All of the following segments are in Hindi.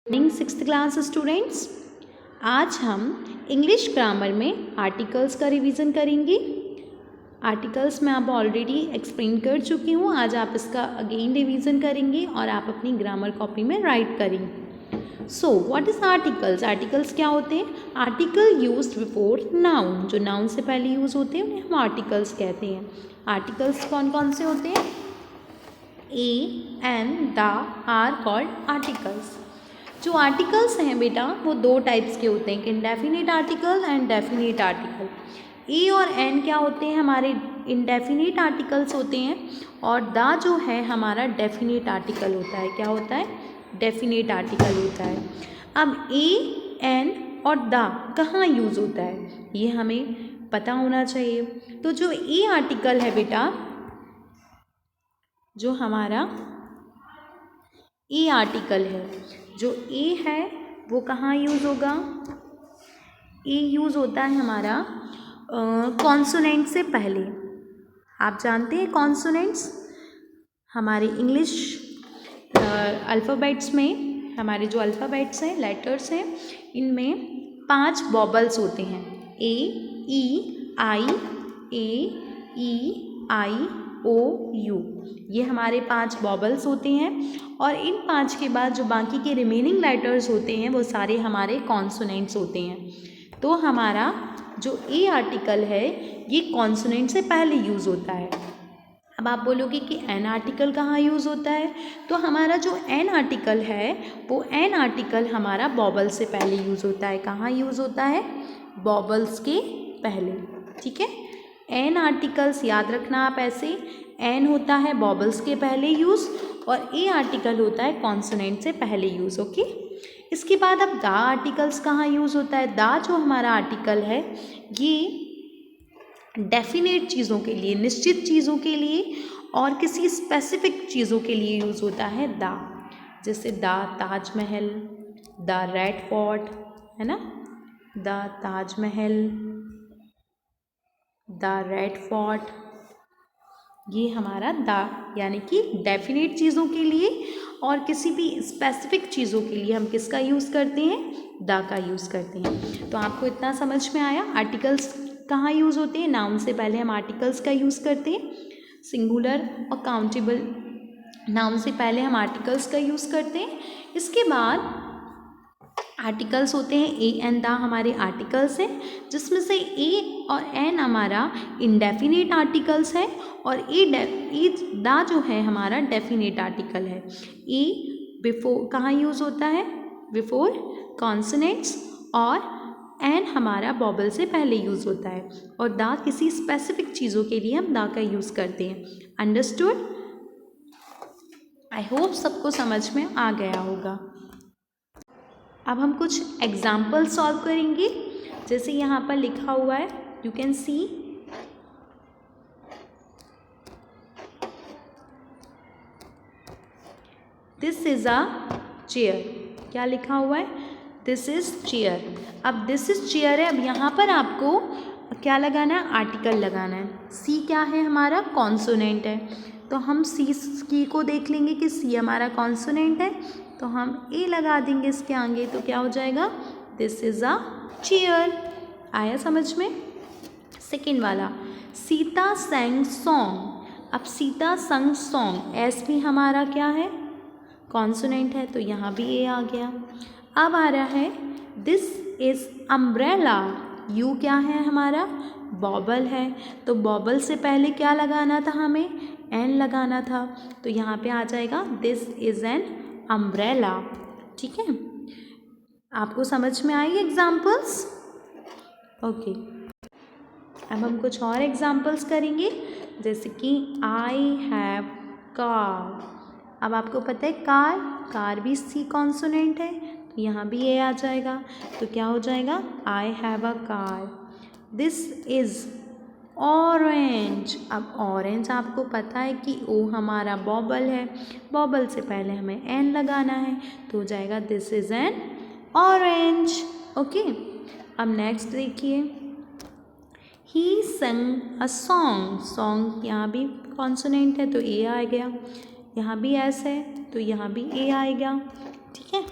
मॉर्निंग सिक्स्थ क्लास स्टूडेंट्स, आज हम इंग्लिश ग्रामर में आर्टिकल्स का रिवीजन करेंगे। आर्टिकल्स मैं आप ऑलरेडी एक्सप्लेन कर चुकी हूँ। आज आप इसका अगेन रिवीजन करेंगे और आप अपनी ग्रामर कॉपी में राइट करेंगे। So what is articles? Articles क्या होते हैं? आर्टिकल यूज्ड बिफोर नाउन, जो नाउन से पहले यूज़ होते हैं उन्हें हम आर्टिकल्स कहते हैं। आर्टिकल्स कौन कौन से होते हैं? A and the are called articles. जो आर्टिकल्स हैं बेटा वो दो टाइप्स के होते हैं, indefinite article and definite article. A और एन क्या होते हैं? हमारे इंडेफिनिट आर्टिकल्स होते हैं और द जो है हमारा डेफिनिट आर्टिकल होता है। क्या होता है? डेफिनिट आर्टिकल होता है। अब ए एन और द कहाँ यूज़ होता है ये हमें पता होना चाहिए। तो जो ए आर्टिकल है बेटा, जो हमारा ए आर्टिकल है, जो ए है वो कहाँ यूज़ होगा? ए यूज़ होता है हमारा कॉन्सोनेंट से पहले। आप जानते हैं कॉन्सोनेंट्स हमारे इंग्लिश अल्फ़ाबेट्स में, हमारे जो अल्फ़ाबेट्स हैं, लेटर्स हैं, इनमें 5 वॉबल्स होते हैं। ए, E, I, A, E, I, O, you, ये हमारे 5 वॉबल्स होते हैं और इन 5 के बाद जो बाकी के रिमेनिंग लेटर्स होते हैं वो सारे हमारे कॉन्सोनेंट्स होते हैं। तो हमारा जो ए आर्टिकल है ये कॉन्सोनेंट से पहले यूज़ होता है। अब आप बोलोगे कि एन आर्टिकल कहाँ यूज़ होता है? तो हमारा जो एन आर्टिकल है वो एन आर्टिकल हमारा वॉबल से पहले यूज़ होता है। कहाँ यूज़ होता है? वॉबल्स के पहले। ठीक है, एन आर्टिकल्स याद रखना आप ऐसे, एन होता है वॉबल्स के पहले यूज़ और ए आर्टिकल होता है कॉन्सोनेंट से पहले यूज़। ओके, इसके बाद अब द आर्टिकल्स कहाँ यूज़ होता है? द जो हमारा आर्टिकल है ये डेफिनेट चीज़ों के लिए, निश्चित चीज़ों के लिए और किसी स्पेसिफिक चीज़ों के लिए यूज़ होता है द। जैसे the Taj Mahal, the red fort, है ना, the Taj Mahal, the red fort, ये हमारा द यानी कि डेफिनेट चीज़ों के लिए और किसी भी स्पेसिफिक चीज़ों के लिए हम किसका यूज़ करते हैं? द का यूज़ करते हैं। तो आपको इतना समझ में आया आर्टिकल्स कहाँ यूज़ होते हैं? नाउन से पहले हम आर्टिकल्स का यूज़ करते हैं। सिंगुलर और काउंटेबल नाउन से पहले हम आर्टिकल्स का यूज़ करते हैं। इसके बाद आर्टिकल्स होते हैं ए एंड द, हमारे आर्टिकल्स हैं जिसमें से ए और एन हमारा इंडेफिनिट आर्टिकल्स है और ए द जो है हमारा डेफिनेट आर्टिकल है। ए बिफोर कहाँ यूज़ होता है? बिफोर कॉन्सोनेंट्स और एन हमारा वॉबल से पहले यूज़ होता है और द किसी स्पेसिफिक चीज़ों के लिए हम द का यूज़ करते हैं। अंडरस्टूड? आई होप सबको समझ में आ गया होगा। अब हम कुछ एग्जाम्पल सॉल्व करेंगे। जैसे यहाँ पर लिखा हुआ है, you can see, this is a chair. क्या लिखा हुआ है? This is chair. अब दिस इज़ चेयर है, अब यहाँ पर आपको क्या लगाना है? आर्टिकल लगाना है। सी क्या है? हमारा कॉन्सोनेंट है। तो हम सी को देख लेंगे कि सी हमारा कॉन्सोनेंट है तो हम ए लगा देंगे इसके आगे। तो क्या हो जाएगा? This is a chair. आया समझ में? सेकेंड वाला, सीता संग सॉन्ग। अब सीता संग सॉन्ग, एस भी हमारा क्या है? कॉन्सोनेंट है तो यहाँ भी ए आ गया। अब आ रहा है दिस इज़ अम्ब्रेला। यू क्या है? हमारा बॉबल है तो बॉबल से पहले क्या लगाना था? हमें एन लगाना था। तो यहाँ पे आ जाएगा दिस इज़ एन अम्ब्रेला। ठीक है, आपको समझ में आई एग्जाम्पल्स? ओके, अब हम कुछ और एग्जाम्पल्स करेंगे। जैसे कि आई हैव कार। अब आपको पता है कार भी सी कॉन्सोनेंट है तो यहाँ भी ए आ जाएगा। तो क्या हो जाएगा? I have a car. This is orange. अब ऑरेंज आपको पता है कि ओ हमारा बॉबल है, बॉबल से पहले हमें एन लगाना है तो हो जाएगा this is an orange. Okay, अब नेक्स्ट देखिए, ही संग अ सॉन्ग। सॉन्ग यहाँ भी कॉन्सोनेंट है तो ए आ गया, यहाँ भी एस है तो यहाँ भी ए आएगा। ठीक है,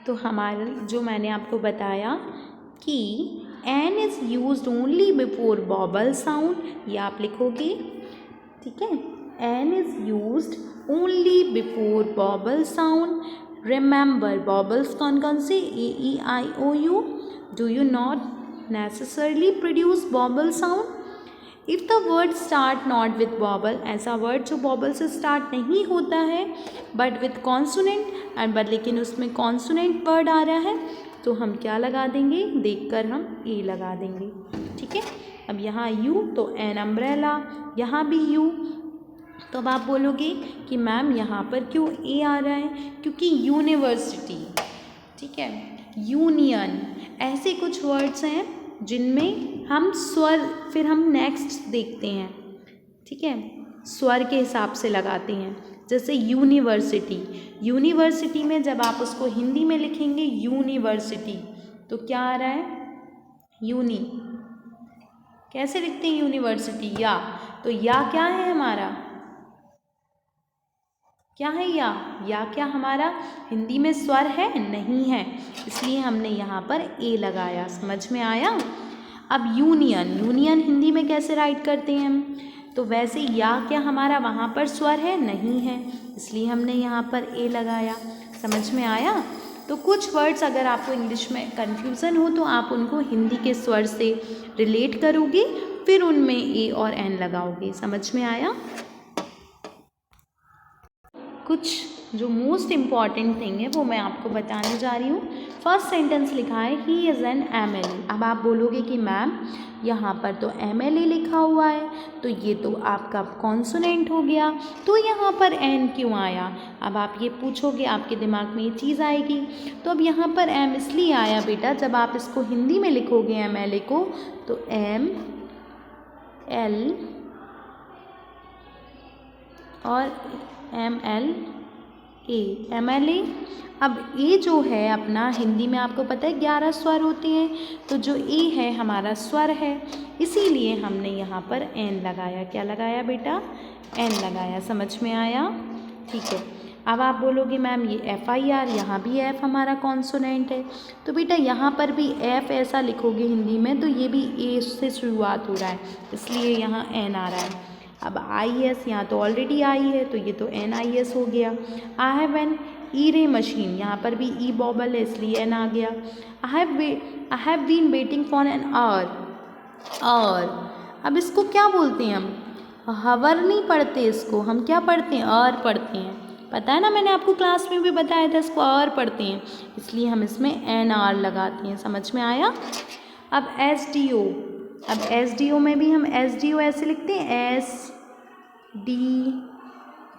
तो हमारे जो मैंने आपको बताया कि an is used only before vowel sound, ये आप लिखोगे, ठीक है। An is used only before vowel sound. Remember vowels कौन कौन से, A E I O U, do you not necessarily produce vowel sound. If the word start not with vowel, ऐसा वर्ड जो बॉबल से स्टार्ट नहीं होता है but with consonant and but लेकिन उसमें कॉन्सोनेंट वर्ड आ रहा है, तो हम क्या लगा देंगे, देखकर हम ए लगा देंगे, ठीक है। अब यहाँ यू तो एन अम्ब्रेला, यहाँ भी यू, तो अब आप बोलोगे कि मैम यहाँ पर क्यों ए आ रहा है, क्योंकि यूनिवर्सिटी, ठीक है, यूनियन, ऐसे कुछ वर्ड्स हैं जिनमें हम स्वर, फिर हम नेक्स्ट देखते हैं, ठीक है, स्वर के हिसाब से लगाते हैं। जैसे यूनिवर्सिटी, यूनिवर्सिटी में जब आप उसको हिंदी में लिखेंगे यूनिवर्सिटी, तो क्या आ रहा है, यूनी, कैसे लिखते हैं यूनिवर्सिटी, या, तो या क्या है हमारा, क्या है या क्या हमारा हिंदी में स्वर है, नहीं है, इसलिए हमने यहाँ पर ए लगाया, समझ में आया। अब यूनियन, यूनियन हिंदी में कैसे राइट करते हैं हम, तो वैसे या क्या हमारा वहाँ पर स्वर है, नहीं है, इसलिए हमने यहाँ पर ए लगाया, समझ में आया। तो कुछ वर्ड्स अगर आपको इंग्लिश में कन्फ्यूज़न हो तो आप उनको हिंदी के स्वर से रिलेट करोगे, फिर उनमें ए और एन लगाओगे, समझ में आया। कुछ जो मोस्ट इम्पॉर्टेंट थिंग है वो मैं आपको बताने जा रही हूँ। फर्स्ट सेंटेंस लिखा है ही इज़ एन MLA। अब आप बोलोगे कि मैम यहाँ पर तो MLA लिखा हुआ है, तो ये तो आपका कॉन्सोनेंट हो गया, तो यहाँ पर एन क्यों आया। अब आप ये पूछोगे, आपके दिमाग में ये चीज़ आएगी। तो अब यहाँ पर एम इसलिए आया बेटा, जब आप इसको हिंदी में लिखोगे MLA को, तो ML और MLA। अब ए जो है अपना हिंदी में आपको पता है 11 स्वर होते हैं, तो जो ए है हमारा स्वर है, इसीलिए हमने यहाँ पर एन लगाया। क्या लगाया बेटा, एन लगाया, समझ में आया, ठीक है। अब आप बोलोगे मैम ये FIR, यहाँ भी एफ हमारा कॉन्सोनेंट है, तो बेटा यहाँ पर भी एफ ऐसा लिखोगे हिंदी में, तो ये भी ए से शुरुआत हो रहा है, इसलिए यहाँ एन आ रहा है। अब IS, यहाँ तो ऑलरेडी आई है, तो ये तो NIS हो गया। आई हैव एन ई-रे मशीन, यहाँ पर भी ई बॉबल है, इसलिए एन आ गया। I have been waiting for an hour, और अब इसको क्या बोलते हैं हम, हवर नहीं पढ़ते इसको, हम क्या पढ़ते हैं, और पढ़ते हैं, पता है ना, मैंने आपको क्लास में भी बताया था इसको और पढ़ते हैं, इसलिए हम इसमें NR लगाते हैं, समझ में आया। अब SDO, अब SDO में भी हम SDO ऐसे लिखते हैं, SD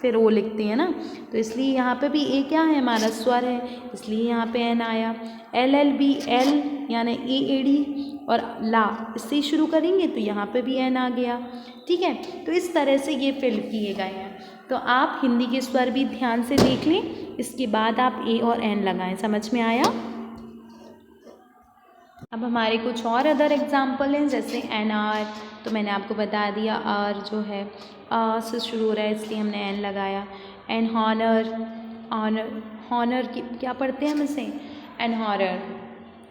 फिर O लिखते हैं ना, तो इसलिए यहाँ पे भी ए क्या है हमारा स्वर है, इसलिए यहाँ पे एन आया। LLB, L यानी AAD और ला, इससे शुरू करेंगे तो यहाँ पे भी एन आ गया, ठीक है। तो इस तरह से ये फिल किए गए हैं। तो आप हिंदी के स्वर भी ध्यान से देख लें, इसके बाद आप ए और एन लगाएं, समझ में आया। अब हमारे कुछ और अदर एग्जाम्पल हैं, जैसे NR, तो मैंने आपको बता दिया आर जो है से शुरू हो रहा है, इसलिए हमने एन लगाया। एन हॉनर, ऑनर, हॉनर की क्या पढ़ते हैं हम इसे, एन हॉनर,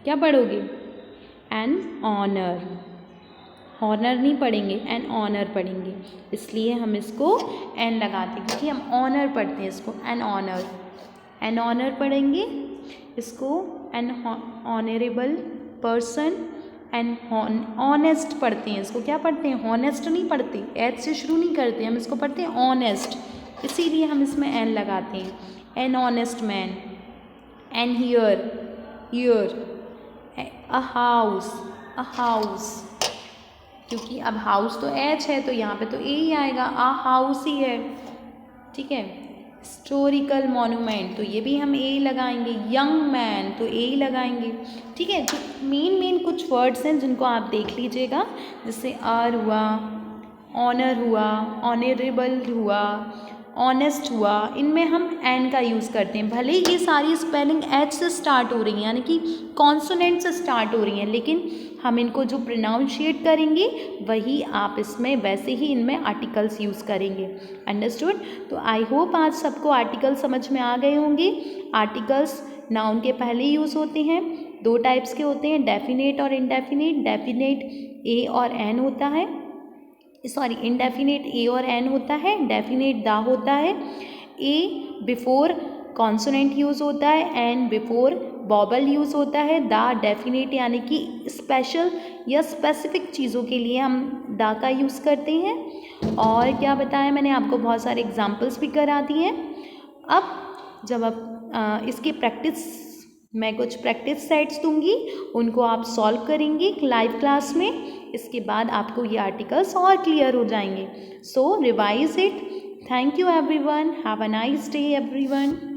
क्या पढ़ोगे, एन ऑनर, हॉनर नहीं पढ़ेंगे, एन ऑनर पढ़ेंगे, इसलिए हम इसको एन लगाते हैं, क्योंकि हम ऑनर पढ़ते हैं इसको, एन ऑनर, एन ऑनर पढ़ेंगे इसको, N honourable person, and honest पढ़ते हैं इसको, क्या पढ़ते हैं, हॉनेस्ट नहीं पढ़ते, एच से शुरू नहीं करते, हम इसको पढ़ते हैं ऑनेस्ट, इसीलिए हम इसमें एन लगाते हैं। An honest man, an here, here, a house, a house, क्योंकि अब हाउस तो एच है तो यहाँ पे तो ए ही आएगा, अ हाउस ही है, ठीक है। हिस्टोरिकल मॉन्यूमेंट, तो ये भी हम ए लगाएंगे। यंग मैन, तो ए ही लगाएंगे, ठीक है। जो मेन कुछ वर्ड्स हैं जिनको आप देख लीजिएगा, जैसे आर हुआ, ऑनर हुआ, ऑनरेबल हुआ, ऑनेस्ट हुआ, इनमें हम एन का यूज़ करते हैं। भले ही ये सारी स्पेलिंग एच से स्टार्ट हो रही हैं, यानी कि कॉन्सोनेंट से स्टार्ट हो रही हैं, लेकिन हम इनको जो प्रोनाउंशिएट करेंगे वही आप इसमें वैसे ही इनमें आर्टिकल्स यूज़ करेंगे। अंडरस्टूड। तो आई होप आज सबको आर्टिकल समझ में आ गए होंगे। आर्टिकल्स नाउन के पहले यूज़ होते हैं। दो टाइप्स के होते हैं, डेफिनेट और इनडेफिनेट। डेफिनेट ए और एन होता है, सॉरी इनडेफिनेट ए और एन होता है, डेफिनेट द होता है। ए बिफोर कॉन्सोनेंट यूज़ होता है, एन बिफोर वॉवल यूज़ होता है। द डेफिनेट यानी कि स्पेशल या स्पेसिफिक चीज़ों के लिए हम द का यूज़ करते हैं। और क्या बताया मैंने आपको, बहुत सारे एग्जाम्पल्स भी करा दिए हैं। अब जब आप इसकी प्रैक्टिस, मैं कुछ प्रैक्टिस सेट्स दूंगी, उनको आप सॉल्व करेंगी लाइव क्लास में। इसके बाद आपको ये आर्टिकल्स और क्लियर हो जाएंगे। So revise it. Thank you everyone, have a nice day everyone.